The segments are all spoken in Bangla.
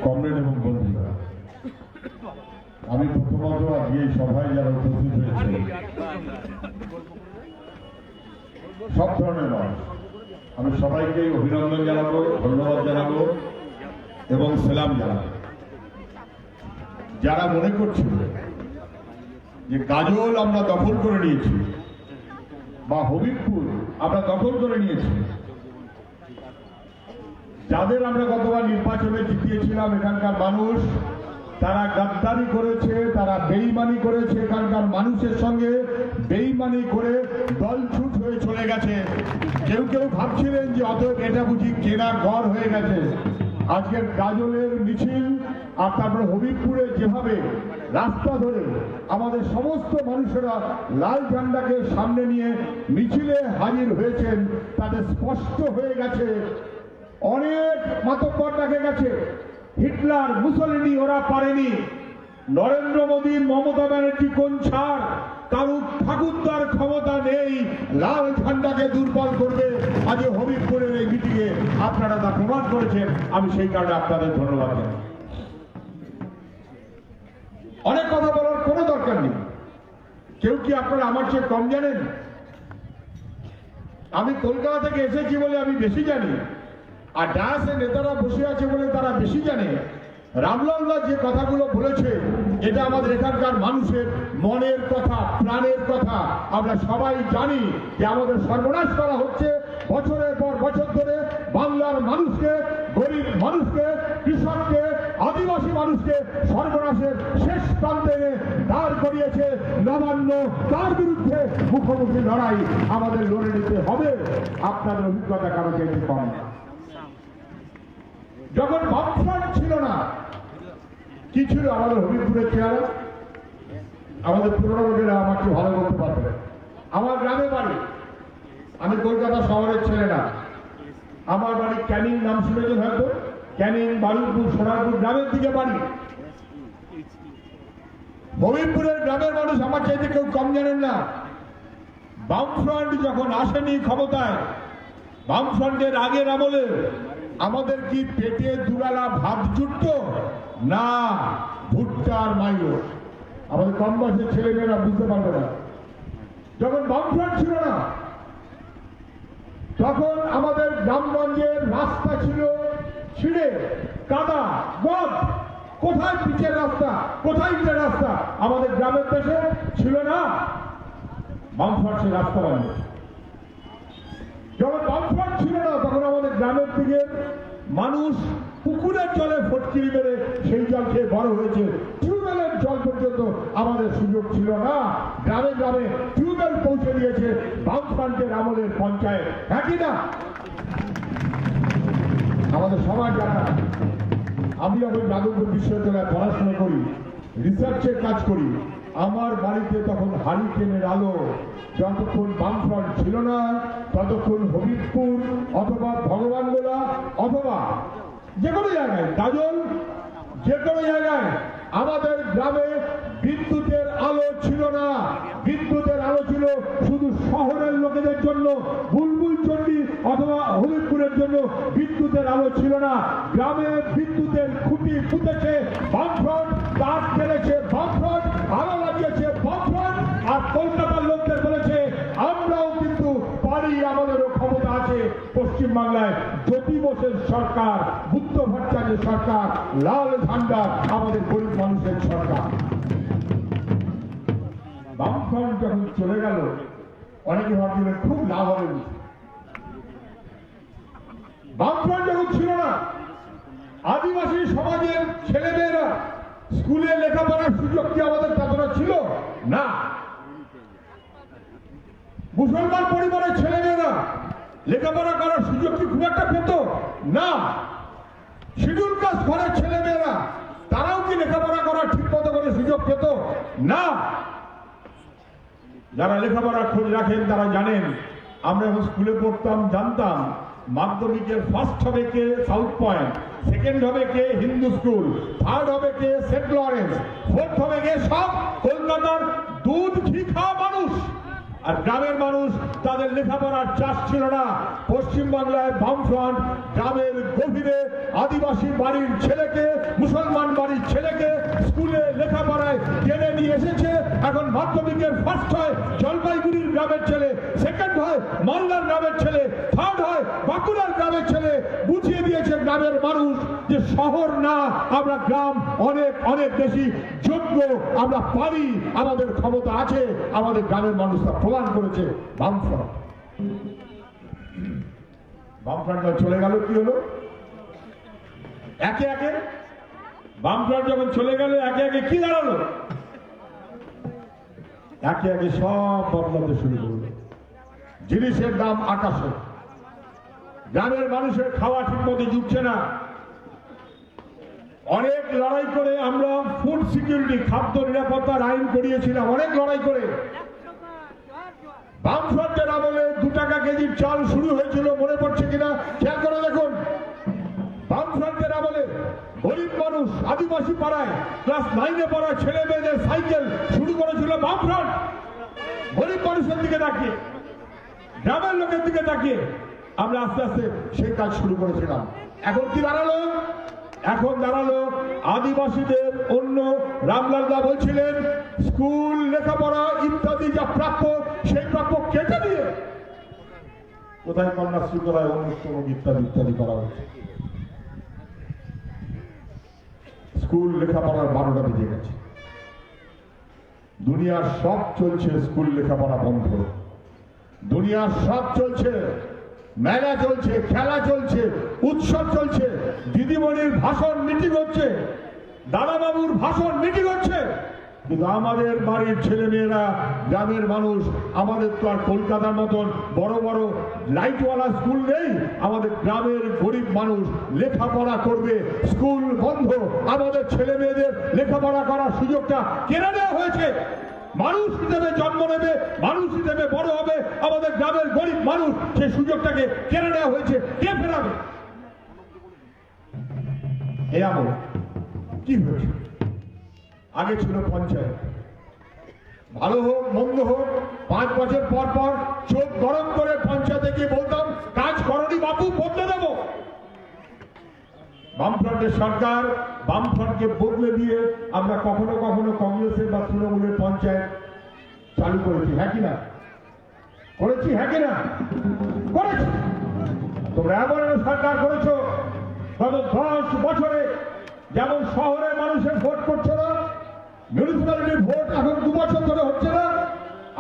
কমরেড এবং বন্ধুরা, আমি প্রথমত আজকে এই সভায় যারা উপস্থিত হয়েছে সব ধরনের মানুষ, আমি সবাইকে অভিনন্দন জানাবো, ধন্যবাদ জানাবো এবং সালাম জানাবো। যারা মনে করছিল যে গাজল আমরা দখল করে নিয়েছি বা হবিবপুর আমরা দখল করে নিয়েছি, যাদের আমরা গতবার নির্বাচনে জিতিয়েছিলাম এখানকার মানুষ, তারা গাদ্দারি করেছে, তারা বেইমানি করেছে, এখানকার মানুষের সঙ্গে বেইমানি করে দলছুট হয়ে চলে গেছে। কেউ কেউ ভাবছিলেন যে অতএব এটা বুঝি কেনা ঘর হয়ে গেছে। আজকের গাজলের মিছিল আর তারপরে হবিবপুরে যেভাবে রাস্তা ধরে আমাদের সমস্ত মানুষেরা লাল ঝান্ডাকে সামনে নিয়ে মিছিলে হাজির হয়েছেন, তাদের স্পষ্ট হয়ে গেছে অনেক মাতব্বর দেখে গেছে। হিটলার, মুসলিনি ওরা পারেনি, নরেন্দ্র মোদী, মমতা ব্যানার্জি কোন ছাড়, কারুর ঠাকুরদার ক্ষমতা নেই লাল ঝান্ডাকে দুর্বল করবে। আজ হবিবপুরের এই মিটিংয়ে আপনারা তা প্রমাণ করেছেন, আমি সেই কারণে আপনাদের ধন্যবাদ জানাই। অনেক কথা বলার কোনো দরকার নেই। কেউ কি আপনারা আমার চেয়ে কম জানেন? আমি কলকাতা থেকে এসেছি বলে আমি বেশি জানি, আর ডায়াসে নেতারা বসে আছে বলে তারা বেশি জানে। রামলালদা যে কথাগুলো বলেছে এটা আমাদের এখানকার মানুষের মনের কথা, প্রাণের কথা। আমরা সবাই জানি যে আমাদের সর্বনাশ করা হচ্ছে বছরের পর বছর ধরে। বাংলার মানুষকে, গরিব মানুষকে, কৃষককে, আদিবাসী মানুষকে সর্বনাশের শেষ প্রান্তে এনে দাঁড় করিয়েছে নবান্ন। তার বিরুদ্ধে মুখোমুখি লড়াই আমাদের লড়ে নিতে হবে। আপনাদের অভিজ্ঞতা কারো চাইতে কম না। যখন বামফ্রন্ট ছিল না, কি ছিল আমাদের হবিবপুরের চেহারা? আমাদের পুরোনো লোকেরা আমাকে ভালো করতে পারবে। আমার গ্রামে বাড়ি, আমি কলকাতা শহরের ছেলে না। আমার বাড়ি ক্যানিং, নাম শুনেছেন হয়তো, ক্যানিং, বারুইপুর, সোনারপুর গ্রামের দিকে বাড়ি। হবিবপুরের গ্রামের মানুষ আমার চাইতে কেউ কম জানেন না। বামফ্রন্ট যখন আসেনি ক্ষমতায়, বামফ্রন্টের আগের আমলে আমাদের কি পেটে দুবেলা ভাত জুটত না? ভুট্টার মাইল। আমাদের কম বয়সের ছেলেমেয়েরা বুঝতে পারবে না। যখন বামফ্রন্ট ছিল না, তখন আমাদের গ্রামগঞ্জের রাস্তা ছিল ছিঁড়ে, কাদা, গদ। কোথায় পিচের রাস্তা, কোথায় ইটের রাস্তা? আমাদের গ্রামের দেশে ছিল না। বামফ্রন্ট সে রাস্তা বানিয়েছে। যখন বামফ্রন্ট ছিল না, তখন আমাদের গ্রামের দিকে মানুষ পুকুরের জলে ফটকিরি মেরে সেই জল খেয়ে বড় হয়েছে। টিউবওয়েলের জল পর্যন্ত আমাদের সুযোগ ছিল না। গ্রামে গ্রামে টিউবওয়েল পৌঁছে দিয়েছে বামফ্রন্টের আমলের পঞ্চায়েত, একই না? আমাদের সবার জানা। আমি যখন যাদবপুর বিশ্ববিদ্যালয়ে পড়াশোনা করি, রিসার্চের কাজ করি, আমার বাড়িতে তখন হারিকেনের আলো। যতক্ষণ বামফ্রন্ট ছিল না, ততক্ষণ হবিবপুর অথবা ভগবানগোলা অথবা যে কোনো জায়গায়, গাজল, যে কোনো জায়গায় আমাদের গ্রামে বিদ্যুতের আলো ছিল না। বিদ্যুতের আলো ছিল শুধু শহরের লোকেদের জন্য। বুলবুল চণ্ডী অথবা হবিবপুরের জন্য বিদ্যুতের আলো ছিল না। গ্রামে বিদ্যুতের খুঁটি পুঁতেছে বামফ্রন্ট, কাঠ ফেলেছে বামফ্রন্ট, আলো লাগিয়েছে বামফ্রন্ট। আর কলকাতার লোকদের বলেছে আমরাও কিন্তু পারি, আমাদেরও ক্ষমতা আছে। পশ্চিমবাংলায় জ্যোতি বোসের সরকার, বুদ্ধ ভট্টাচার্যের সরকার, লাল ঝান্ডা আমাদের গরিব মানুষের সরকার। বামফ্রন্ট যখন চলে গেল, অনেকে ভাবছিলেন খুব লাভ হবে। বামফ্রন্ট যখন ছিল না, আদিবাসী সমাজের ছেলেমেয়েরা স্কুলে লেখাপড়ার সুযোগ কি আমাদের ততটা ছিল না? মুসলমান পরিবারের ছেলেমেয়েরা লেখাপড়া করার সুযোগ কি খুব একটা পেত না? শিডিউল কাস্ট ঘরের ছেলেমেয়েরা তারাও কি লেখাপড়া করার ঠিক মতো করে সুযোগ পেত না? যারা লেখাপড়ার খোঁজ রাখেন তারা জানেন, আমরা যখন স্কুলে পড়তাম জানতাম মাধ্যমিকের ফার্স্ট হবে কে সাউথ পয়েন্ট, সেকেন্ড হবে কে হিন্দু স্কুল, থার্ড হবে কে সেন্ট লরেন্স, ফোর্থ হবে কে সব কলকাতার দুধ ঘি খাওয়া মানুষ। আর গ্রামের মানুষ তাদের লেখাপড়ার চাষ ছিল না। পশ্চিমবাংলায় বামফ্রন্ট গ্রামের গভীরে আদিবাসী বাড়ির ছেলেকে, মুসলমান বাড়ির ছেলেকে স্কুলে লেখাপড়ায় টেনে নিয়ে এসেছে। এখন মাধ্যমিকের ফার্স্ট হয় জলপাইগুড়ির গ্রামের ছেলে, সেকেন্ড হয় মালদার গ্রামের ছেলে, থার্ড হয় বাঁকুড়ার গ্রামের ছেলে। বুঝিয়ে দিয়েছে গ্রামের মানুষ যে শহর না, আমরা গ্রাম অনেক অনেক বেশি যোগ্য, আমরা পারি, আমাদের ক্ষমতা আছে। আমাদের গ্রামের মানুষরা প্রমাণ করেছে। বামফ্রন্ট চলে গেল, কি হলো? একে একে বামফ্রন্ট যখন চলে গেল, একে একে কি দাঁড়ালো? একে একে সব বদলাতে শুরু করলো। জিনিসের দাম আকাশে, গ্রামের মানুষের খাওয়া ঠিক মতো জুটছে না। অনেক লড়াই করে আমরা ফুড সিকিউরিটি, খাদ্য নিরাপত্তার আইন করিয়েছিলাম, অনেক লড়াই করে। বামফ্রন্টের আমলে 2 টাকা কেজির চাল শুরু হয়েছিল, মনে পড়ছে কিনা খেয়াল করে দেখুন। বামফ্রন্টের আমলে গরিব মানুষ আদিবাসী পাড়ায় ক্লাস 9-এ পড়া ছেলে মেয়েদের সাইকেল শুরু করেছিল বামফ্রন্ট। গরিব মানুষের দিকে তাকিয়ে, গ্রামের লোকের দিকে তাকিয়ে আমরা আস্তে আস্তে সেই কাজ শুরু করেছিলাম। এখন কি দাঁড়ালো? এখন দাঁড়ালো আদিবাসীদের অন্য, রামলালদা বলছিলেন স্কুল লেখাপড়া ইত্যাদি যা প্রাপ্য, সেই প্রাপ্য কেটে দিয়ে কোথায় কন্যাশ্রী, কোথায় অনুষ্ঠান ইত্যাদি ইত্যাদি করা হয়েছে। স্কুল লেখাপড়ার 12টা বেজে গেছে। দুনিয়ার সব চলছে, স্কুল লেখাপড়া বন্ধ। দুনিয়ার সব চলছে, মেলা চলছে, খেলা চলছে, উৎসব চলছে, দিদিমণির ভাষণ মিটিং হচ্ছে, দাদাবাবুর ভাষণ মিটিং হচ্ছে। কিন্তু আমাদের বাড়ির ছেলে মেয়েরা, গ্রামের মানুষ, আমাদের তো আর কলকাতার মতন বড় বড় লাইটওয়ালা স্কুল নেই। আমাদের গ্রামের গরিব মানুষ লেখাপড়া করবে, স্কুল বন্ধ। আমাদের ছেলে মেয়েদের লেখাপড়া করার সুযোগটা কেড়ে নেওয়া হয়েছে। মানুষ হিসেবে জন্ম নেবে, মানুষ হিসেবে বড় হবে আমাদের গ্রামের গরিব মানুষ, সেই সুযোগটাকে কেড়ে নেওয়া হয়েছে। কে ফেরাবে? এই আমল কি হয়েছে? আগে ছিল পঞ্চায়েত, ভালো হোক মন্দ হোক 5 বছর পর পর চোখ গরম করে পঞ্চায়েতে গিয়ে বলতাম কাজ করনি বাবু, বদলে দেবো। বামফ্রন্টের সরকার বামফ্রন্টকে বদলে দিয়ে আমরা কখনো কখনো কংগ্রেসের বা তৃণমূলের পঞ্চায়েত চালু করেছি, হ্যাঁ কিনা? করেছি, হ্যাঁ কিনা? করেছি। তোমরা এমন সরকার করেছো গত 10 বছরে, যেমন শহরের মানুষের ভোট করছে না, মিউনিসিপ্যালিটির ভোট এখন 2 বছর ধরে হচ্ছে না,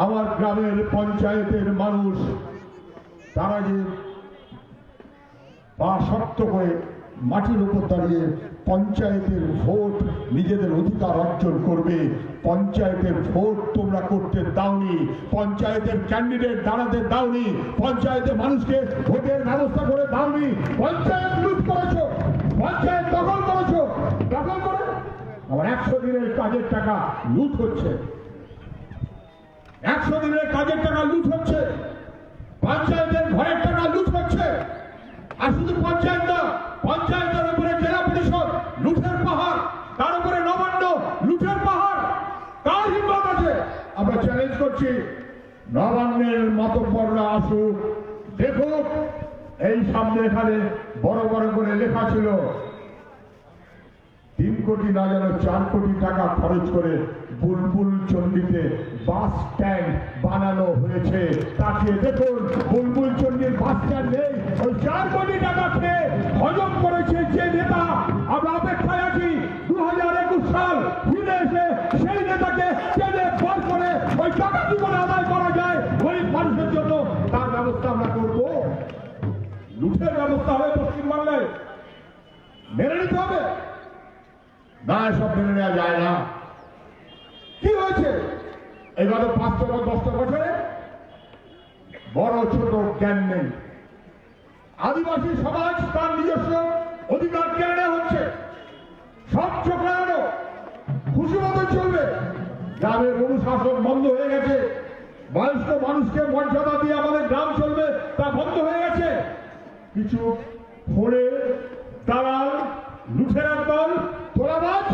আমার গ্রামের পঞ্চায়েতের মানুষ তারা যে পা শক্ত করে মাটির উপর দাঁড়িয়ে পঞ্চায়েতের ভোট নিজেদের অধিকার অর্জন করবে। পঞ্চায়েতের ভোট তোমরা করতে দাওনি, পঞ্চায়েতের ক্যান্ডিডেট দাঁড়াতে দাওনি, পঞ্চায়েতের মানুষকে ভোটের ব্যবস্থা করে দাওনি। পঞ্চায়েত লুট করেছো, পঞ্চায়েত দখল করেছো। দখল করে আবার 100 দিনের কাজের টাকা লুট হচ্ছে, 100 দিনের কাজের টাকা লুট হচ্ছে, পঞ্চায়েতের ঘরের টাকা লুট হচ্ছে। আর শুধু পঞ্চায়েত না, পঞ্চায়েতের উপরে জেলা পরিষদ লুটের পাহাড়, তার উপরে নবান্ন লুটের পাহাড়। কার হিম্মত আছে? আমরা চ্যালেঞ্জ করছি, নবান্নের মাতব্বররা আসুক, দেখুক। এই সামনে এখানে বড় বড় করে লেখা ছিল 3 কোটি না যেন 4 কোটি টাকা খরচ করে বুলবুল চণ্ডীতে বাস স্ট্যান্ড বানানো হয়েছে। তাকিয়ে দেখুন, বুলবুল চণ্ডীর বাস স্ট্যান্ড নেই। ওই 4 কোটি টাকা খেয়ে হজম করেছে যে নেতা। আমরা অপেক্ষায় আছি 2021 সাল ফিরে এসে সেই নেতাকে টেনে বার করে ওই টাকা কি করে আদায় করা যায় গরিব মানুষের জন্য, তার ব্যবস্থা আমরা করব। লুটের ব্যবস্থা হবে পশ্চিমবাংলায়, মেনে নিতে হবে না, সব মেনে নেওয়া যায় না। কি হয়েছে এই গত 5-10 বছরে? বড় ছোট জ্ঞান নেই। আদিবাসী সমাজ তার নিজস্ব অধিকার কেড়ে নেওয়া হচ্ছে। সব চোখ লাগানো, খুশি মতো চলবে। গ্রামের অনুশাসন বন্ধ হয়ে গেছে। বয়স্ক মানুষকে মর্যাদা দিয়ে আমাদের গ্রাম চলবে, তা বন্ধ হয়ে গেছে। কিছু ফোড়ে দালাল, লুঠেরার দল, তোলাবাজ,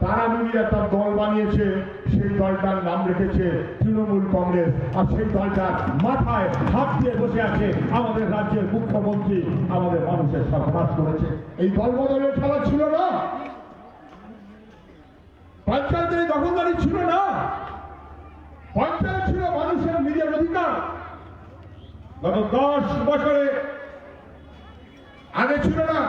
তারা মিলিয়ে একটা দল বানিয়েছে। সেই দলটার নাম রেখেছে তৃণমূল কংগ্রেস, আর সেই দলটার মাথায় হাত দিয়ে বসে আছে আমাদের রাজ্যের মুখ্যমন্ত্রী। আমাদের মানুষের সর্বনাশ করেছে। এই দল বদলের খেলা ছিল না, পঞ্চায়েতের দখলদারি ছিল না, পঞ্চায়েত ছিল মানুষের নিজের অধিকার। গত 10 বছরে আগে ছিল না,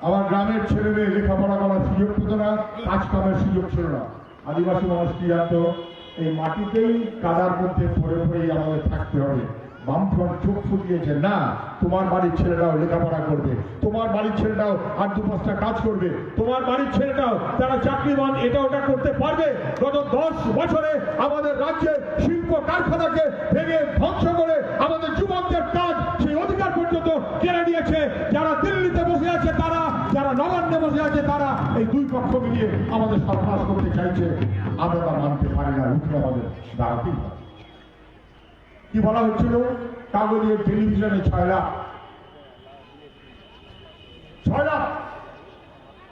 আমার গ্রামের ছেলে মেয়ে লেখাপড়া করার সুযোগ পেত না, কাজ কামের সুযোগ ছিল না। আদিবাসী মানুষ কি জানতো? এই মাটিতেই কাদার মধ্যে পড়ে পড়েই আমাদের থাকতে হবে। বামফ্রন্ট চোখ ফুটিয়েছে, না, তোমার বাড়ির ছেলেরাও লেখাপড়া করবে, তোমার বাড়ির ছেলেটাও আর 2-5টা কাজ করবে, তোমার বাড়ির ছেলেটাও তারা চাকরিমান এটা ওটা করতে পারবে। গত 10 বছরে আমাদের রাজ্যে শিল্প কারখানাকে ভেঙে ধ্বংস করে আমাদের যুবকদের কাজ, সেই অধিকার পর্যন্ত কেড়ে নিয়েছে। যারা দিল্লিতে বসে আছে তারা, যারা নবান্নে বসে আছে তারা, এই দুই পক্ষ মিলিয়ে আমাদের সর্বনাশ করতে চাইছে। আমরা তা মানতে পারি না, উঠে আমাদের দাঁড়াতেই হবে। কি বলা হচ্ছিল? কাগজের টেলিভিশনে 6 লাখ, 6 লাখ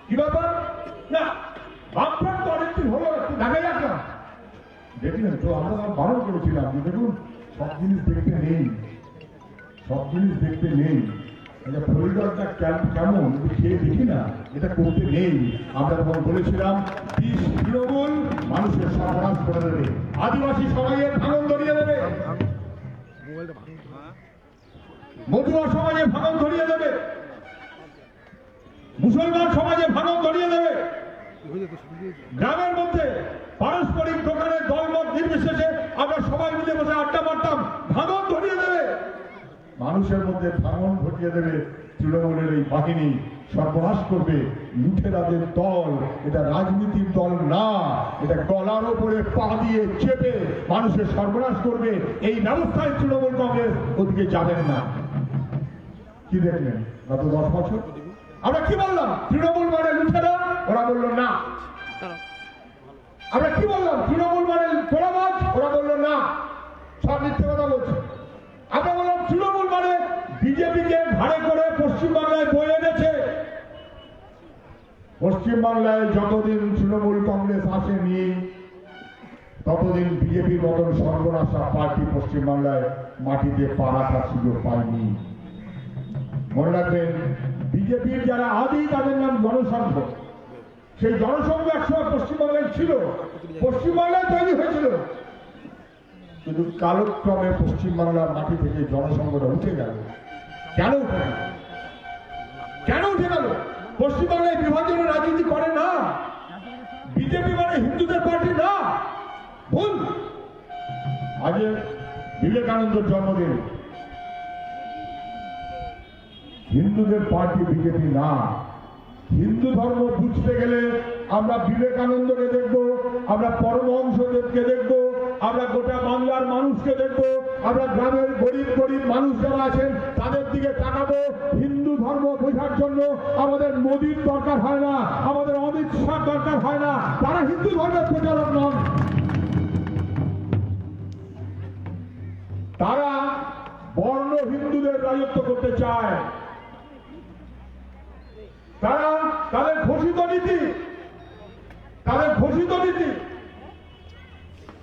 কি ব্যাপার? না, বামফ্রন্ট তো অনেকদিন হলো, একটু দেখা যাক না। দেখলেন তো, আমরা বারণ করেছিলাম যে দেখুন সব জিনিস দেখতে নেই, সব জিনিস দেখতে নেই। এটা পরিবারটা কেমন খেয়ে দেখি না, এটা করতে নেই। আমরা তখন বলেছিলাম বিষ তৃণমূল মানুষের সর্বনাশ করে দেবে, আদিবাসী সমাজের ভাঙন ধরিয়ে দেবে, মধুয়া সমাজে ভাঙন ধরিয়ে দেবে, মুসলমান সমাজে ভাঙন ধরিয়ে দেবে। গ্রামের মধ্যে পারস্পরিক দোকানে দলমত নির্বিশেষে আমরা সবাই মিলে বসে আড্ডা মারতাম, ভাঙন ধরিয়ে দেবে, মানুষের মধ্যে ভাঙন ঘটিয়ে দেবে। তৃণমূলের এই বাহিনী সর্বনাশ করবে, লুঠেরাদের দল। এটা রাজনীতির দল না, এটা গলার ওপরে পা দিয়ে চেপে মানুষের সর্বনাশ করবে। এই ব্যবস্থায় তৃণমূল কংগ্রেস ওদিকে যাবেন না। কি দেখলেন গত 10 বছর? আমরা কি বললাম? তৃণমূল মানে লুঠেরা, ওরা বলল না। আমরা কি বললাম? তৃণমূল মানে তোলাবাজ, ওরা বলল না, সব মিথ্যে কথা বলছে। আমরা বললাম তৃণমূল মানে বিজেপিকে ঘাড়ে করে পশ্চিমবাংলায় বয়ে এনেছে। পশ্চিমবাংলায় যতদিন তৃণমূল কংগ্রেস আসেনি ততদিন বিজেপির মতন সর্বনাশা পার্টি পশ্চিমবাংলায় মাটিতে পা রাখার সুযোগ পায়নি। মনে রাখবেন, বিজেপির যারা আদি তাদের নাম জনসংঘ। সেই জনসংঘ একসময় পশ্চিমবাংলায় ছিল, পশ্চিমবাংলায় তৈরি হয়েছিল, কিন্তু কালক্রমে পশ্চিমবাংলার মাটি থেকে জনসংঘটা উঠে গেল। কেন উঠে গেল? কেন উঠে গেল? পশ্চিমবাংলায় বিভাজনের রাজনীতি করে না, বিজেপি মানে হিন্দুদের পার্টি না, ভুল। আজ বিবেকানন্দের জন্মদিন, হিন্দুদের পার্টি বিজেপি না। হিন্দু ধর্ম বুঝতে গেলে আমরা বিবেকানন্দকে দেখব, আমরা পরমহংসদেবকে দেখব, আমরা গোটা বাংলার মানুষকে দেখব, আমরা গ্রামের গরিব গরিব মানুষ যারা আছেন তাদের দিকে তাকাবো। হিন্দু ধর্ম বোঝার জন্য আমাদের মোদীর দরকার হয় না, আমাদের অমিত শাহ দরকার হয় না, তারা হিন্দু ধর্মের প্রচারক নন। তারা বর্ণ হিন্দুদের রাজত্ব করতে চায়। তারা তাদের ঘোষিত নীতি,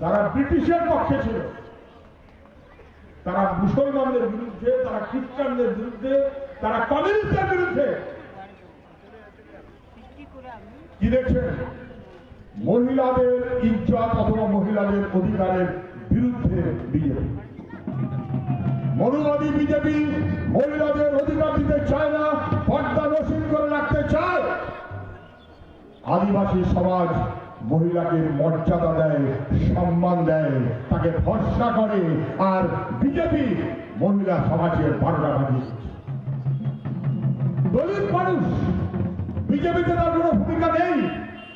তারা ব্রিটিশের পক্ষে ছিল, তারা মুসলমানদের বিরুদ্ধে, তারা খ্রিস্টানদের বিরুদ্ধে, তারা কমিউনিস্টের বিরুদ্ধে। কি দেখছেন? মহিলাদের ইজ্জত অথবা মহিলাদের অধিকারের বিরুদ্ধে বিজেপি। মনুবাদী বিজেপি মহিলাদের অধিকার দিতে চায় না, পর্দা নসীন করে রাখতে চায়। আদিবাসী সমাজ মহিলাকে মর্যাদা দেয়, সম্মান দেয়, তাকে ভরসা করে, আর বিজেপি মহিলা সমাজের 12টা বাজিয়ে। দলিত মানুষ বিজেপিতে তার কোনো ভূমিকা নেই।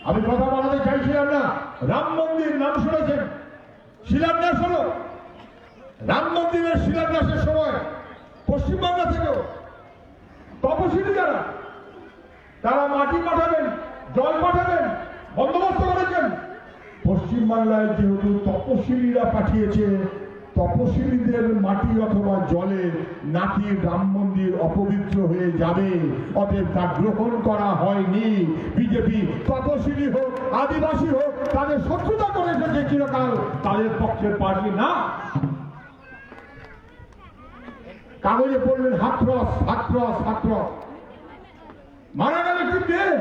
আমি কথা বলাতে চাইছিলাম না। রাম মন্দির নাম শুনেছেন? শিলান্যাস হলো। রাম মন্দিরের শিলান্যাসের সময় পশ্চিমবাংলা থেকেও তপশিলি যারা, তারা মাটি পাঠাবেন, জল পাঠাবেন, বন্দোবস্ত করেছেন। পশ্চিমবাংলায় যেহেতু তপশিলীরা পাঠিয়েছে, তপশিলীদের মাটি অথবা জলে নাকি রাম মন্দির অপবিত্র হয়ে যাবে, অতএব তা গ্রহণ করা হয়নি। বিজেপি তপশিলী হোক আদিবাসী হোক তাদের শত্রুতা করে এসেছে চিরকাল, তাদের পক্ষের পার্টি না। কাগজে পড়লেন হাতরস হাতরস হাতরস, মারা গেল কি মেয়ে?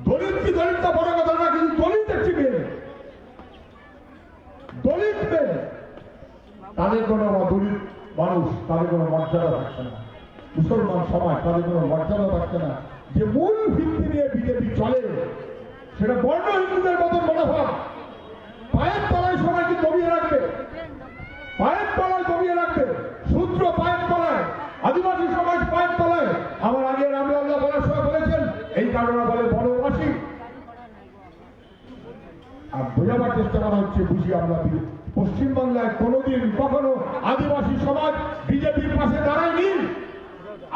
দলিত কি দলিতটা বড় কথা না, কিন্তু দলিত একটি মেয়ে, দলিত মেয়ে, তাদের কোনো দলিত মানুষ তাদের কোনো মর্যাদা থাকছে না, মুসলমান সমাজ তাদের কোনো মর্যাদা থাকছে না। যে মূল ভিত্তি নিয়ে বিজেপি চলে সেটা বর্ণ হিন্দুদের মতন মনোভাব, পায়ের তলায় সবাইকে দবিয়ে রাখবে, পায়ের তলায় দবিয়ে রাখবে, শূদ্র পায়ের তলায়, আদিবাসী সমাজ পায়ের তলায়। আমার আগে রামলাল্লাহ বলার সময় বলেছেন এই কারণে বলে বনবাসী। আর বোঝাবার চেষ্টা করা হচ্ছে বুঝি আমরা পশ্চিমবাংলায় কোনোদিন কখনো আদিবাসী সমাজ বিজেপির পাশে দাঁড়ায়নি।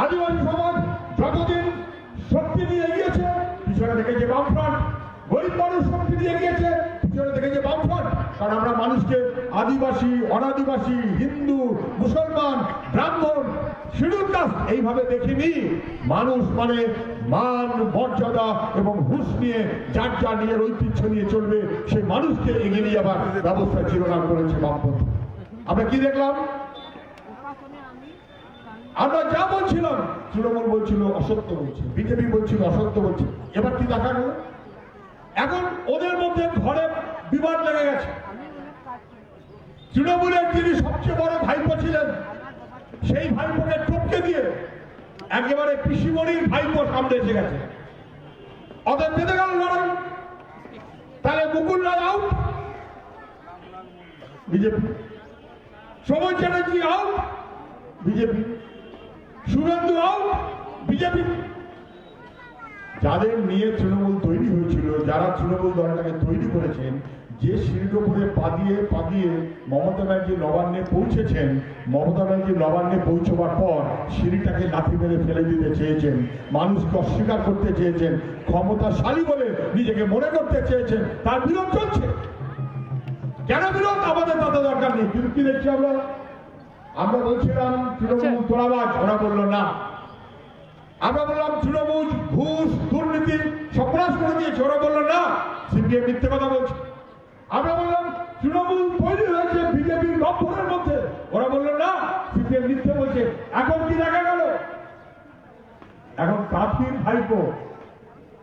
আদিবাসী সমাজ যতদিন শক্তি নিয়ে এগিয়েছে পিছনে দেখেছে বামফ্রন্ট, গরিব মানুষ শক্তি নিয়ে এগিয়েছে পিছনে দেখেছে বামফ্রন্ট। কারণ আমরা মানুষকে আদিবাসী অনাদিবাসী হিন্দু মুসলমান ব্রাহ্মণ শিডিউল কাস্ট এইভাবে দেখিনি। মানুষ মানে মান মর্যাদা এবং হুঁশ নিয়ে যার যা নিজের ঐতিহ্য নিয়ে চলবে সেই মানুষকে এগিয়ে নিয়ে যাবার ব্যবস্থা চিরকাল করেছে বামপন্থী। আমরা কি দেখলাম? আমরা যা বলছিলাম তৃণমূল বলছিল অসত্য বলছে, বিজেপি বলছিল অসত্য বলছে। এবার কি দেখা গেল? এখন ওদের মধ্যে ঘরে বিবাদ লেগে গেছে। তৃণমূলের যিনি সবচেয়ে বড় ভাইপো ছিলেন সেই ভাইপোকে টপকে দিয়ে একেবারে পিসিমণির ভাইপো সামনে এসে গেছে। ওদের বেঁধে গেল লড়াই। তাহলে মুকুল রায় আউট, বিজেপি। শ্রবণ Chatterjee out, BJP. Suvendu out, BJP. যাদের নিয়ে তৃণমূল তৈরি হয়েছিল, যারা তৃণমূল দলটাকে তৈরি করেছেন, যে সিঁড়ির উপরে পা দিয়ে মমতা ব্যানার্জি নবান্নে পৌঁছেছেন, মমতা ব্যানার্জি নবান্নে পৌঁছবার পর সিঁড়িটাকে লাথি মেরে ফেলে দিতে চেয়েছেন, মানুষকে অস্বীকার করতে চেয়েছেন, ক্ষমতাশালী বলে নিজেকে মনে করতে চেয়েছেন, তার বিরোধ চলছে। কেন বিরোধ? আমাদের তাতে দরকার নেই। কিন্তু কি দেখছি আমরা বলছিলাম তৃণমূল তোলাবাজ, ওরা বললো না। আমরা বললাম তৃণমূল ঘুষ দুর্নীতি সন্ত্রাস করে দিয়েছে, ওরা বললো না, সিপিএম মিথ্যে কথা বলছে। আমরা বললাম তৃণমূল তৈরি হয়েছে বিজেপির লম্ফনের মধ্যে, ওরা বললো না, সিপিএম মিথ্যে বলছে। এখন কি দেখা গেল? এখন কাফির ভাইপো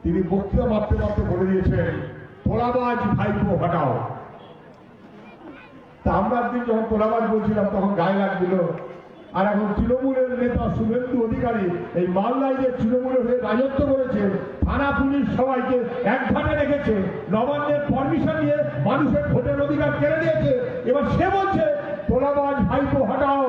তিনি বক্তৃতা মারতে মারতে বলে দিয়েছেন তোলাবাজ ভাইপো হটাও। তা আমরা একদিন যখন তোলাবাজ বলছিলাম তখন গায়ে লাগছিল। আর এখন তৃণমূলের নেতা শুভেন্দু অধিকারী এই মালদায় যে তৃণমূলের হয়ে রাজত্ব করেছে, থানা পুলিশ সবাইকে একঘাটে রেখেছে, নবান্নের পারমিশন নিয়ে মানুষের ভোটের অধিকার কেড়ে নিয়েছে। এবার সে বলছে তোলাবাজ ভাইপো হটাও।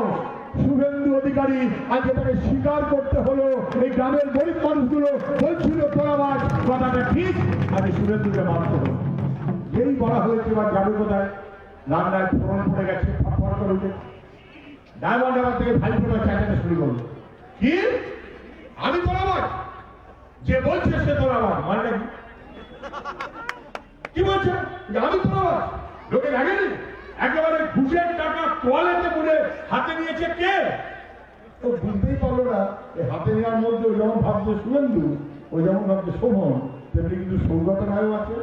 শুভেন্দু অধিকারী আজকে তাকে স্বীকার করতে হলো, এই গ্রামের গরিব মানুষগুলো বলছিল তোলাবাজ, কথাটা ঠিক, আজ শুভেন্দুকে মানতে হলো। এই বলা হয়েছে এবার যাবে কোথায়? রান্নায় ফোড়ন পড়ে গেছে, ফটফট করে উঠে ডায়মন্ড হারবার থেকে ভাইপোরা চাইতে শুরু করলো। কি আমি তোলাবাজ? যে বলছে সে তোলাবাজ, মানে নাকি কি বলছে যে আমি তোলাবাজ? লোকে লাগেনি? একেবারে ঘুষের টাকা তোয়ালেতে মুড়ে হাতে নিয়েছে কে? তো বুঝতেই পারলো না। এই হাতে নেওয়ার মধ্যে ওই যেমন ভাবছে শুভেন্দু, ওই যেমন ভাবছে শোভন, তেমনি কিন্তু সৌগত রায়ও আছে,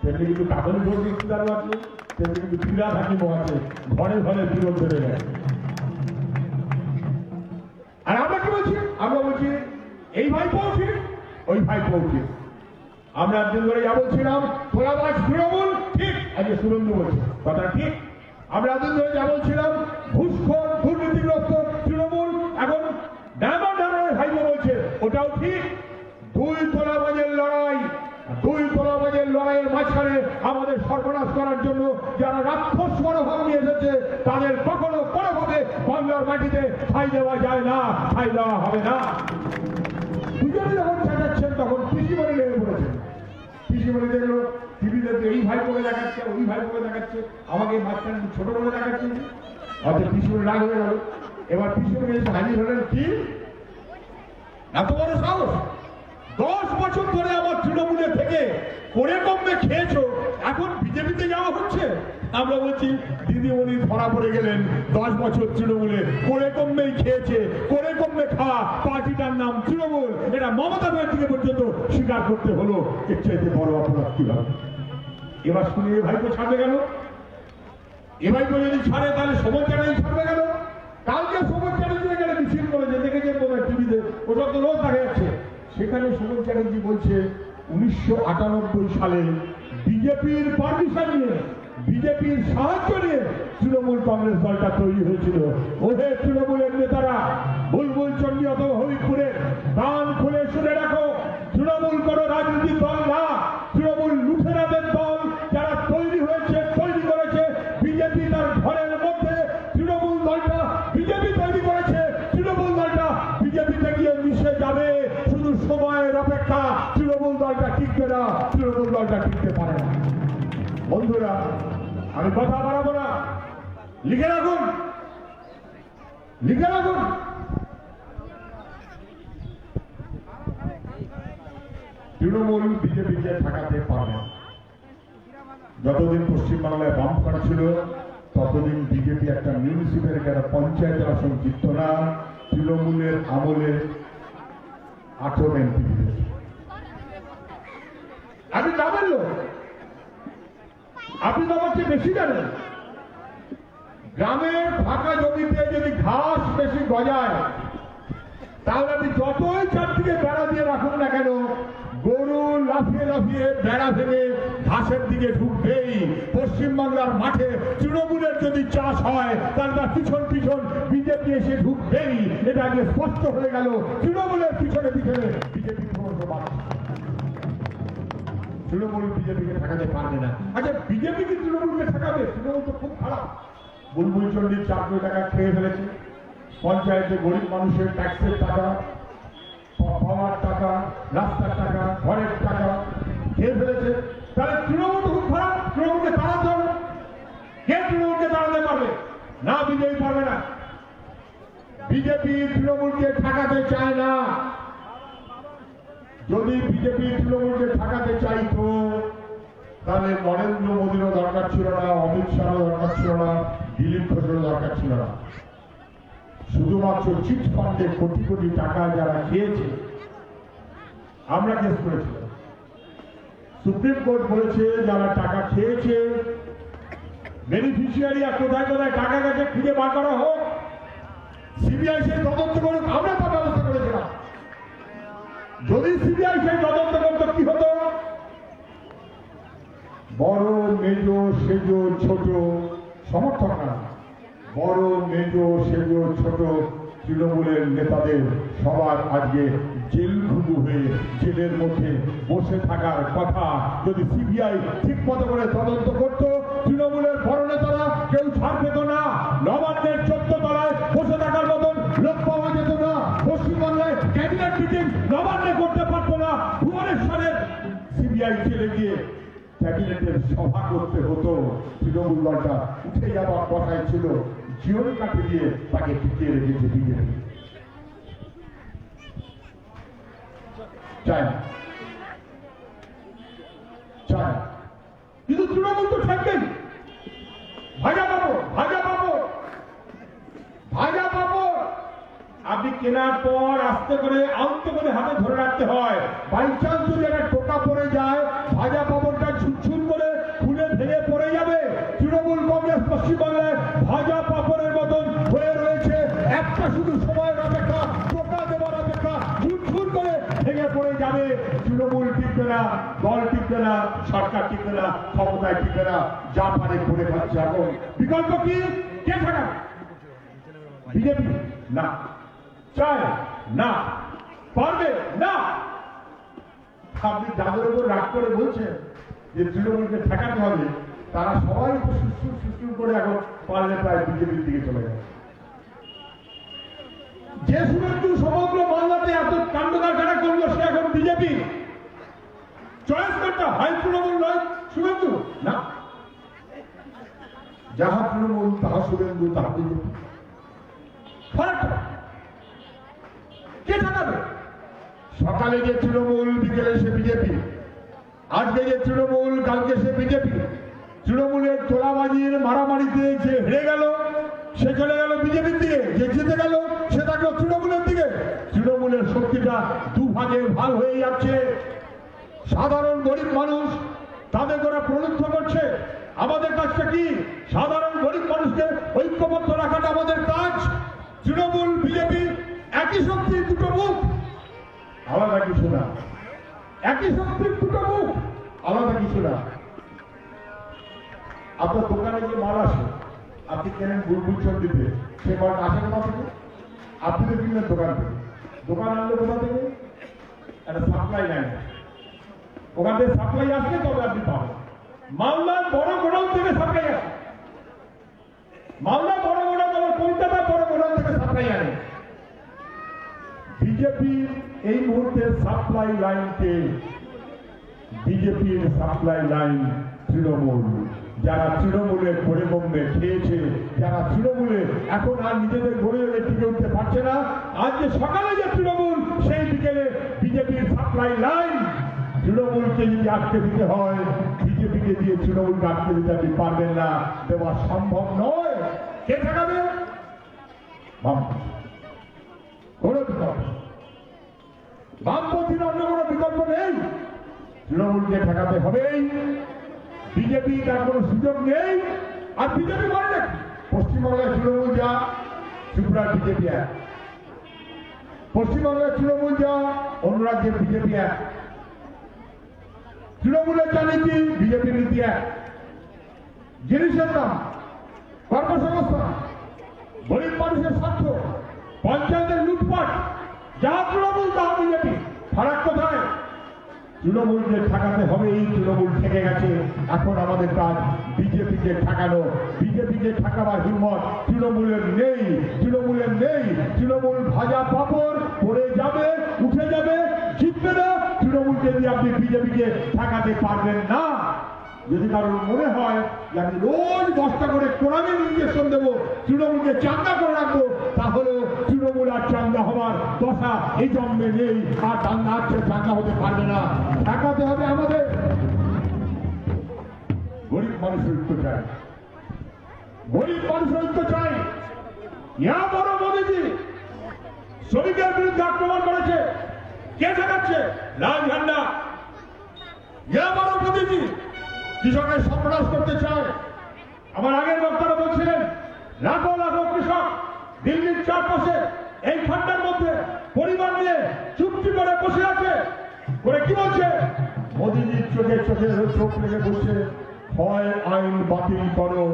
তেমনি কিন্তু কাকলি ঘোষ ইত্যাদি আছে, তেমনি কিন্তু ফিরাদ হাকিমও আছে। ঘরে ঘরে বিরোধ বেড়ে গেছে। আর আমরা কি বলছি? আমরা বলছি এই ভাইপো ঠিক, ওই ভাইপো ঠিক। আমরা একদিন ধরে যা বলছিলাম তোলাবাজ তৃণমূল ঠিক, আজকে শুভেন্দু বলছে কথা ঠিক। আমরা একদিন ধরে যা বলছিলাম ঘুষখোর দুর্নীতিগ্রস্ত তৃণমূল, এখন ডায়মন্ড হারবারের ভাইপো বলছে ওটাও ঠিক। দুই তোলাবাজের লড়াই, দুই তোলাবাজের লড়াইয়ের মাঝখানে আমাদের সর্বনাশ করার জন্য যারা রাক্ষস মনোভাব নিয়ে এসেছে তাদের কখনো কোনোভাবে বাংলার মাটিতে ঠাঁই দেওয়া যায় না, ঠাঁই দেওয়া হবে না। দুজনে যখন চেঁচাচ্ছেন তখন পিসিমণি লেগে পড়েছেন। পিসিমণি দেখলো টিভিতে এই ভাইপোকে দেখাচ্ছে, ওই ভাইপোকে দেখাচ্ছে, আমাকে মাঝখানে ছোট করে দেখাচ্ছে। হয়তো পিসিমণি রাগ হয়ে গেল। এবার পিসিমণি এসে হাজির হলেন, কি এত বড় সাহস? 10 বছর ধরে আমার তৃণমূলে থেকে করে কমবে খেয়েছো, এখন বিজেপিতে যাওয়া হচ্ছে। আমরা বলছি দিদিমণি ধরা পড়ে গেলেন, 10 বছর তৃণমূলে করে কমবেই খেয়েছে, করে কমবে খাওয়া, পার্টিটার নাম তৃণমূল, এটা মমতা ব্যানার্জিকে পর্যন্ত স্বীকার করতে হলো। এর চাইতে বড় অপরাধ কি হবে? এবার শুনে এ ভাইপো ছাড়বে গেল, এ ভাইপো যদি ছাড়ে তাহলে শোভন চ্যাটার্জি ছাড়বে গেল। কালকে শোভন চ্যাটার্জি গেলে মিছিল করেছে, দেখেছেন বোধহয় টিভিতে, ওসব তো রোজ দেখা যাচ্ছে। সেখানে শোভন চ্যাটার্জি বলছে 1998 সালে বিজেপির পারমিশন নিয়ে, বিজেপির সাহায্য নিয়ে তৃণমূল কংগ্রেস দলটা তৈরি হয়েছিল। ওহে তৃণমূলের নেতারা, বুলবুল চন্ডী অথবা হবিবপুরে কান খুলে শুনে রাখো, তৃণমূল কোনো রাজনীতির দল না, তৃণমূল লুঠেরাদের দল। যারা তৈরি হয়েছে, তৈরি করেছে বিজেপি তার ঘরের মধ্যে, তৃণমূল দলটা বিজেপি তৈরি করেছে, তৃণমূল দলটা বিজেপিতে গিয়ে মিশে যাবে। শুধু সময়ের অপেক্ষা, তৃণমূল দলটা টিকবে না, তৃণমূল দলটা টিকতে পারে না। বন্ধুরা, আমি কথা বাড়াবো না, লিখে রাখুন, লিখে রাখুন। তৃণমূল বিজেপিকে ঠেকাতে পারবে না। যতদিন পশ্চিমবাংলায় বামফ্রন্ট ছিল ততদিন বিজেপি একটা মিউনিসিপ্যাল একটা পঞ্চায়েতের আসন জিতত না। তৃণমূলের আমলে 18 এমপি দিয়েছে। আপনি জানেন লোক, আপনি তো আমার চেয়ে বেশি জানেন। গ্রামের ফাঁকা জমিতে যদি ঘাস বেশি গজায়, তাহলে আপনি যতই চারদিকে বেড়া দিয়ে রাখুন না কেন, গরু লাফিয়ে লাফিয়ে বেড়া ভেঙে ঘাসের দিকে ঢুকবেই। পশ্চিমবাংলার মাঠে তৃণমূলের যদি চাষ হয়, তাহলে তার পিছন পিছন বিজেপি এসে ঢুকবেই। এটা আগে স্পষ্ট হয়ে গেল। তৃণমূলের পিছনে পিছনে বিজেপি তৃণমূল বিজেপিকে ঠেকাতে পারবে না। আচ্ছা, বিজেপি কি তৃণমূলকে ঠেকাবে? তৃণমূল তো খুব খারাপ। বুলবুল চন্ডীর 4 কোটি টাকা খেয়ে ফেলেছে, পঞ্চায়েতে গরিব মানুষের ট্যাক্সের টাকা, পাওয়ার টাকা, রাস্তার টাকা, ঘরের টাকা খেয়ে ফেলেছে। তাহলে তৃণমূল তো খুব খারাপ, তৃণমূলকে তাড়াতে হবে। কে তৃণমূলকে তাড়াতে পারবে? না, বিজেপি পারবে না। বিজেপি তৃণমূলকে ঠেকাতে চায় না। যদি বিজেপি তৃণমূলকে ঠেকাতে চাইতো, তাহলে নরেন্দ্র মোদীরও দরকার ছিল না, অমিত শাহরও দরকার ছিল না, দিলীপ ঘোষেরও দরকার ছিল না। শুধুমাত্র চিট ফান্ডে কোটি কোটি টাকা যারা খেয়েছে, আমরা কেস করেছিলাম। সুপ্রিম কোর্ট বলেছে যারা টাকা খেয়েছে, বেনিফিশিয়ারি আর কোথায় কোথায় টাকা গেছে খুঁজে বার করা হোক, সিবিআই সেই তদন্ত করুক। আমরা তার ব্যবস্থা করেছিলাম। যদি সিবিআই সেই তদন্ত করত কি হতো? বড় মেজ সেজ ছোট সমর্থক না, বড় মেজ সেজ ছোট তৃণমূলের নেতাদের সবার আজকে জেল ঘুঘু হয়ে জেলের মধ্যে বসে থাকার কথা। যদি সিবিআই ঠিক মতো করে তদন্ত করত, তৃণমূলের বড় নেতারা কেউ ছাড় পেত না। নবান্নের 14 তলায় বসে থাকার মতন লোক পাওয়া যেত না। পশ্চিমবাংলায় ক্যাবিনেট মিটিং নবান্নে করতে পারত না। ভুবনেশ্বরের সিবিআই জেলে গিয়ে ক্যাবিনেটের সভা করতে হতো। তৃণমূল দলটা উঠে যাওয়ার কথাই ছিল, জীবন কাটে দিয়ে তাকে টিকিয়ে রেখেছে বিজেপি। চায় না, চায় না। কিন্তু তৃণমূল তো থাকবেই। ভাজা পাবো, ভাজা পাবো, ভাজা পাবো। আপনি কেনার পর আস্তে করে আস্তে করে হাতে ধরে রাখতে হয়। বাই চান্স যদি একটা টোকা পড়ে যায়, ভাজা পাপড়টা ছুটছুট করে খুলে ভেঙে পড়ে যাবে। তৃণমূল কংগ্রেস পশ্চিমবাংলায় ভাজা পাপড়ের মতন হয়ে রয়েছে। একটা শুধু সময়ের অপেক্ষা, টোকা দেওয়ার অপেক্ষা, ছুটছুট করে ভেঙে পড়ে যাবে। তৃণমূল টিকবে না, দল টিকবে না, সরকার টিকবে না, ক্ষমতায় টিকবে না। যা পারে করে খাচ্ছে। এখন বিকল্প কি? কে থাকা? বিজেপি না, চায় না, পারবে না। আপনি যাদের উপর রাগ করে বলছেন যে তৃণমূলকে ঠেকাতে হবে, তারা সবাই সুস্থ করে এখন পারলে প্রায় বিজেপির দিকে চলে যায়। যে শুভেন্দু সমগ্র বাংলাতে এত কাণ্ড কারখানা করলো, সে এখন বিজেপি। চয়েস করতে হয় তৃণমূল নয় শুভেন্দু না। যাহা তৃণমূল তাহা শুভেন্দু তাহা বিজেপি। কে ঠেকাবে? সকালে যে তৃণমূল, বিকেলে সে বিজেপি, আজকে যে তৃণমূল, কালকে সে বিজেপি। তৃণমূলের তোলাবাজির মারামারিতে যে হেরে গেল সে চলে গেল বিজেপির দিকে, যে জিতে গেল সে থাকলো তৃণমূলের দিকে। তৃণমূলের শক্তিটা দুভাগে ভাগ হয়ে যাচ্ছে। সাধারণ গরিব মানুষ তাদের দ্বারা প্রলুব্ধ করছে। আমাদের কাজটা কি? সাধারণ গরিব মানুষকে ঐক্যবদ্ধ রাখাটা আমাদের কাজ। তৃণমূল, বিজেপি একই শক্তির দুটো মুখ, আলাদা কিছু না। একই শক্তির দুটো মুখ, আলাদা কিছু না। আপনার দোকানে যে মাল আসে, আপনি কেনেন বুলবুল চন্ডিতে, সে মালটা আসে কোথা থেকে? আপনি তো কিনলেন দোকান থেকে। দোকান আনলে কোথা থেকে? একটা সাপ্লাই লাইন, ওখান থেকে সাপ্লাই আসলে তবে আপনি পাবেন। মালদার বড় গোডাউন থেকে সাপ্লাই আসে। মালদা বড় গোডাউন, আবার কলকাতা বড় গোডাউন থেকে সাপ্লাই আনে। বিজেপি এই মুহূর্তে সাপ্লাই লাইনকে, বিজেপির সাপ্লাই লাইন তৃণমূল। যারা তৃণমূলের পরিবম্বে খেয়েছে, যারা তৃণমূলে এখন আর নিজেদের গড়ে টিকে উঠতে পারছে না, আজ যে সকালে যে তৃণমূল, সেই বিকেলে বিজেপির সাপ্লাই লাইন। তৃণমূলকে যদি আটকে দিতে হয়, বিজেপিকে দিয়ে তৃণমূলকে আটকে দিতে আপনি পারবেন না, দেওয়া সম্ভব নয়। কে ঠেকাবে? কোনো বিকল্প, বামপন্থীর অন্য কোনো বিকল্প নেই। তৃণমূলকে ঠেকাতে হবেই। বিজেপি তার কোনো সুযোগ নেই। আর বিজেপি বলে নাকি পশ্চিমবাংলায় তৃণমূল যা, ত্রিপুরার বিজেপি এক। পশ্চিমবাংলায় তৃণমূল যা, অন্য রাজ্যের বিজেপি এক। তৃণমূলের যা নীতি, বিজেপির নীতি এক। জিনিসের দাম, কর্মসংস্থান, গরিব মানুষের স্বার্থ, পঞ্চায়েতের লুটপাট, যা তৃণমূল তা বিজেপি। ফারাক কোথায়? তৃণমূলকে ঠেকাতে হবে। এই তৃণমূল ঠেকে গেছে। এখন আমাদের কাজ বিজেপিকে ঠেকানো। বিজেপিকে ঠেকাবার হিম্মত তৃণমূলের নেই। তৃণমূলের নেই। তৃণমূল ভাজা পাপড় পড়ে যাবে, উঠে যাবে, জিতবে না। তৃণমূলকে দিয়ে আপনি বিজেপিকে ঠেকাতে পারবেন না। যদি কারোর মনে হয় যে আমি রোজ 10টা করে কোরআনের ইঞ্জেকশন দেবো, তৃণমূলকে চাঙ্গা করে রাখবো, তাহলে তৃণমূল আর চাঙ্গা হবার দশা এই জন্মে নেই। আর চাঙ্গা আছে, চাঙ্গা হতে পারবে না। ঠেকাতে হবে আমাদের। গরিব মানুষের ঐক্য চাই, গরিব মানুষের ঐক্য চাই। ইয়া বড় মোদীজি শ্রমিকের বিরুদ্ধে আক্রমণ করেছে, কে ঠেকাচ্ছে? লাল ঝান্ডা। ইয়া বড় মোদীজি কৃষকের সর্বনাশ করতে চায়। আমার আগের বক্তারা বলছিলেন লাখো লাখো কৃষক দিল্লির চারপাশে এই ঠান্ডার মধ্যে পরিবার নিয়ে চুপটি করে বসে আছে। করে কি বলছে? মোদীজির চোখে চোখে চোখ লেগে বসছে, হয় আইন বাতিল করো,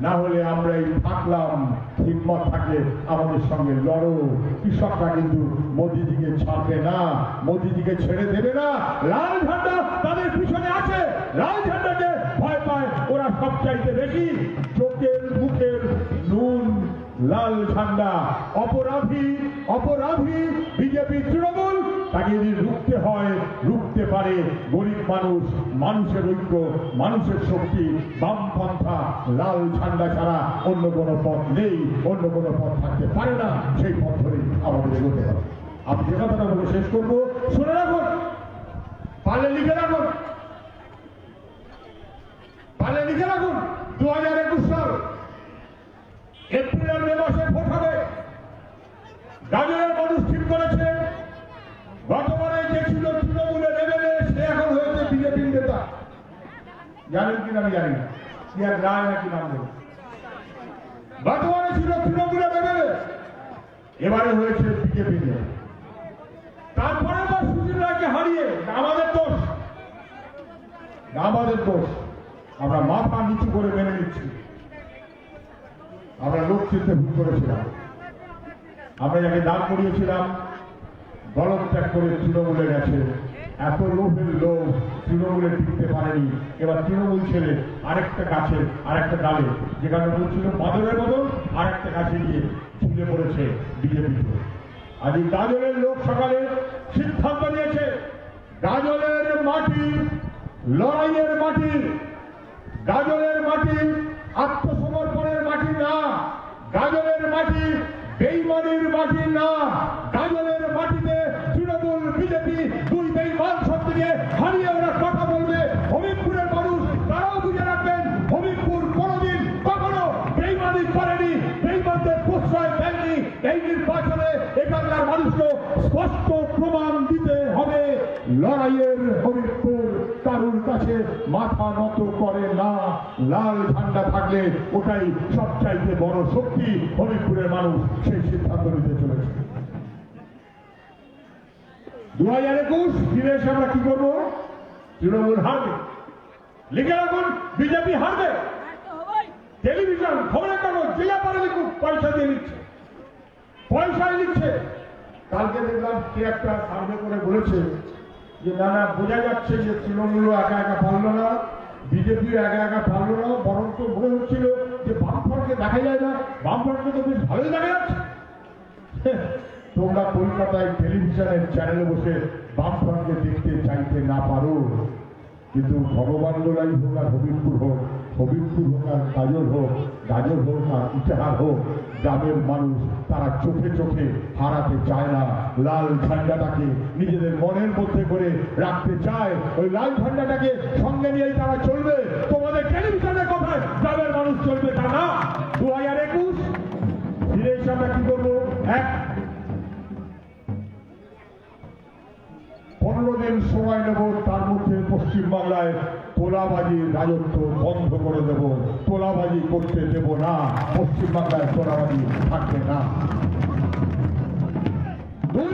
না হলে আমরা এই থাকলাম, হিম্মত থাকে আমাদের সঙ্গে লড়ো। কৃষকরা কিন্তু মোদীজিকে ছাড়বে না, মোদীজিকে ছেড়ে দেবে না। লাল ঝান্ডা তাদের পিছনে আছে। লাল ঝান্ডাকে ভয় পায় ওরা সবচাইতে বেশি। চোখের মুখের নুন লাল ঝান্ডা। অপরাধী, অপরাধী বিজেপি তৃণমূল। তাকে যদি রুখতে হয়, রুখতে পারে গরিব মানুষ, মানুষের ঐক্য, মানুষের শক্তি। বামপন্থা লাল ঝান্ডা ছাড়া অন্য কোনো পথ নেই, অন্য কোনো পথ থাকতে পারে না। সেই পথ ধরেই আমাদের এগোতে হবে। আমি যে কথাটা বলে শেষ করবো, শুনে রাখুন, পালে লিখে রাখুন, পালে লিখে রাখুন। 2021 সাল এপ্রিল আর মে মাসে ভোট হবে। গাজরের মানুষ ঠিক করেছে, গতবারে যে ছিল তৃণমূলের এমএলএ, সে এখন হয়েছে বিজেপির নেতা। জানেন কিনা আমি জানি না, কি এক রায় নাকি নাম দেবে। গতবারে ছিল তৃণমূলের এমএলএ, এবারে হয়েছে বিজেপি নেতা। তারপরে আবার সুজিত রায়কে হারিয়ে, আমাদের দোষ, আমাদের দোষ। আমরা মাথা নিচু করে মেনে নিচ্ছি। আমরা লোক চিনতে ভুল করেছিলাম। আমরা যাকে দাঁড় করিয়েছিলাম দলত্যাগ করে তৃণমূলে গেছে। এত লোভের লোভ তৃণমূলে টিকতে পারেনি। এবার তৃণমূল ছেড়ে আরেকটা গাছের আরেকটা ডালে, যেখানে বলছিল বাদলের বদল, আরেকটা গাছে গিয়ে ঝুলে পড়েছে বিজেপিতে। আজ এই গাজলের লোক সকালে সিদ্ধান্ত নিয়েছে, গাজলের মাটি লড়াইয়ের মাটি, গাজলের মাটি আত্মসমর্পণের মাটি না, গাজলের মাটি বেইমানির মাটি না। গাজলের মাটিতে তৃণমূল থেকে হারিয়ে ওরা কথা বলবে। হবিবপুরের মানুষ তারাও বুঝে রাখবেন, হবিবপুর কোনোদিন কখনো বেইমানি করেনি, বেইমানদের প্রশ্রয় দেয়নি। এই নির্বাচনে এখানকার মানুষকে স্পষ্ট প্রমাণ দিতে হবে লড়াইয়ের হবিবপুর কারুর কাছে মাথা নত করে না। লাল ঝান্ডা থাকলে ওটাই সবচাইতে বড় শক্তি। হবিবপুরের মানুষ সেই সিদ্ধান্ত নিতে চলেছে। 2021 ফিরে এসে আমরা কি করবো? তৃণমূল হারবে, লিখে রাখুন বিজেপি হারবে। টেলিভিশন, খবরের কাগজ, জেলা পারে লিখুক, পয়সা দিয়ে নিচ্ছে, পয়সায় লিখছে। কালকে দেখলাম কে একটা সার্ভে করে বলেছে যে না না, বোঝা যাচ্ছে যে তৃণমূলও একা একা পারল না, বিজেপিও একা একা পারল না, বরং তো মনে হচ্ছিল যে বামফ্রন্টকে দেখা যায় না, বামফ্রন্টকে তো বেশ ভালোই দেখা যাচ্ছে। তোমরা কলকাতায় টেলিভিশনের চ্যানেলে বসে বামফ্রন্টকে দেখতে চাইতে না পারো, কিন্তু ভগবান লড়াই হোক আর হবিবপুর হোক, হবিবপুর হোক আর গাজর হোক, গাজর হোক আর ইটাহার হোক, গ্রামের মানুষ তারা চোখে চোখে হারাতে চায় না। লাল ঝান্ডাটাকে নিজেদের মনের মধ্যে করে রাখতে চায়। ওই লাল ঝান্ডাটাকে সঙ্গে নিয়েই তারা চলবে। তোমাদের টেলিভিশনের কথায় গ্রামের মানুষ চলবে তা না। 2021 ফিরে এসে আমরা কি করবো? 15 দিন সময় নেব, তার মধ্যে পশ্চিমবাংলায় তোলাবাজির রাজত্ব বন্ধ করে দেব। তোলাবাজি করতে দেব না, পশ্চিমবাংলায় তোলাবাজি থাকবে না। 2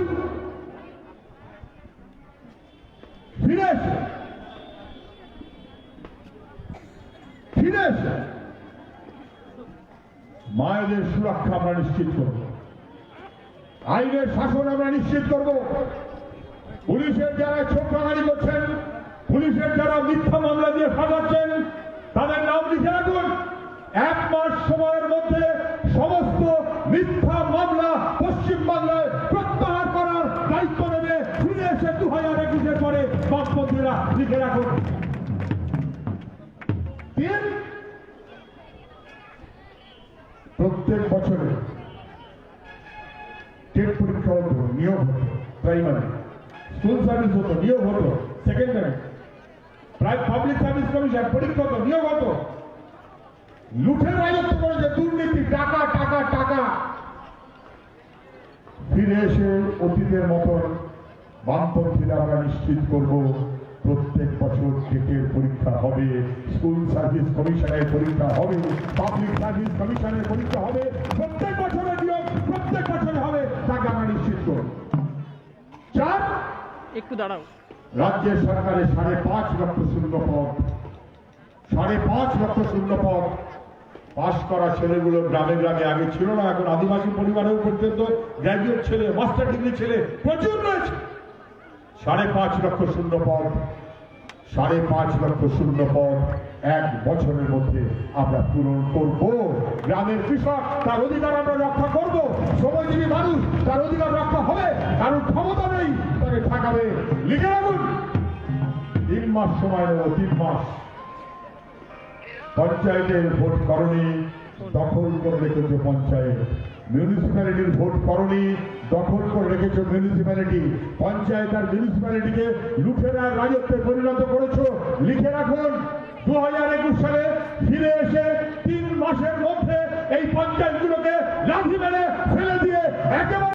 ফিরে এসে মায়েদের সুরক্ষা আমরা নিশ্চিত করব, আইনের শাসন আমরা নিশ্চিত করব। পুলিশের যারা ছোট্টাগাড়ি করছেন, পুলিশের যারা মিথ্যা মামলা দিয়ে ফাঁসাচ্ছেন, তাদের নাম লিখে রাখুন। 1 মাস সময়ের মধ্যে সমস্ত মিথ্যা মামলা পশ্চিমবাংলায় প্রত্যাহার করার দায়িত্ব নেবে ফিরে এসে 2021-এর পরে বামপন্থীরা, লিখে রাখুন। 3 প্রত্যেক বছরে টেট পরীক্ষা হতো, নিয়োগ হতো, প্রাইমারি স্কুল সার্ভিস হতো, নিয়োগ হতো, সেকেন্ডারি প্রায় পাবলিক সার্ভিস কমিশন পরীক্ষা হতো, নিয়োগ হতো। লুঠের রাজত্ব করেছে, দুর্নীতি, টাকা টাকা টাকা। ফিরে এসে অতীতের মতন বামপন্থীরা আমরা নিশ্চিত করব প্রত্যেক বছর টেটের পরীক্ষা হবে, স্কুল সার্ভিস কমিশনের পরীক্ষা হবে, পাবলিক সার্ভিস কমিশনের পরীক্ষা হবে, প্রত্যেক বছরের নিয়োগ প্রত্যেক বছরে হবে, তাকে আমরা নিশ্চিত করব। 4 একটু দাঁড়াও, রাজ্যের সরকারের 5.5 লক্ষ শূন্য পদ, 5.5 লক্ষ শূন্য পদ। পাশ করা ছেলেগুলো গ্রামে গ্রামে আগে ছিল না, এখন আদিবাসী পরিবারেও পর্যন্ত গ্র্যাজুয়েট ছেলে, মাস্টার ডিগ্রি ছেলে প্রচুর রয়েছে। 5.5 লক্ষ শূন্য পদ, 5.5 লক্ষ শূন্য পদ 1 বছরের মধ্যে আমরা পূরণ করব। গ্রামের কৃষক তার অধিকার আমরা রক্ষা করব, শ্রমজীবী মানুষ তার অধিকার রক্ষা হবে। কারণ ক্ষমতা নেই, তাকে ঠেকাবে। লিখে রাখুন 3 মাস সময় নেব, 3 মাস। পঞ্চায়েতের ভোট করনি, দখল করে রেখেছে পঞ্চায়েত। মিউনিসিপ্যালিটির ভোট করনি, দখল করে রেখেছে মিউনিসিপ্যালিটি। পঞ্চায়েত আর মিউনিসিপ্যালিটিকে লুঠেরার রাজত্বে পরিণত করেছো। লিখে রাখুন 2021 সালে ফিরে এসে 3 মাসের মধ্যে এই পঞ্চায়েতগুলোকে লাঠি মেরে ফেলে দিয়ে একেবারে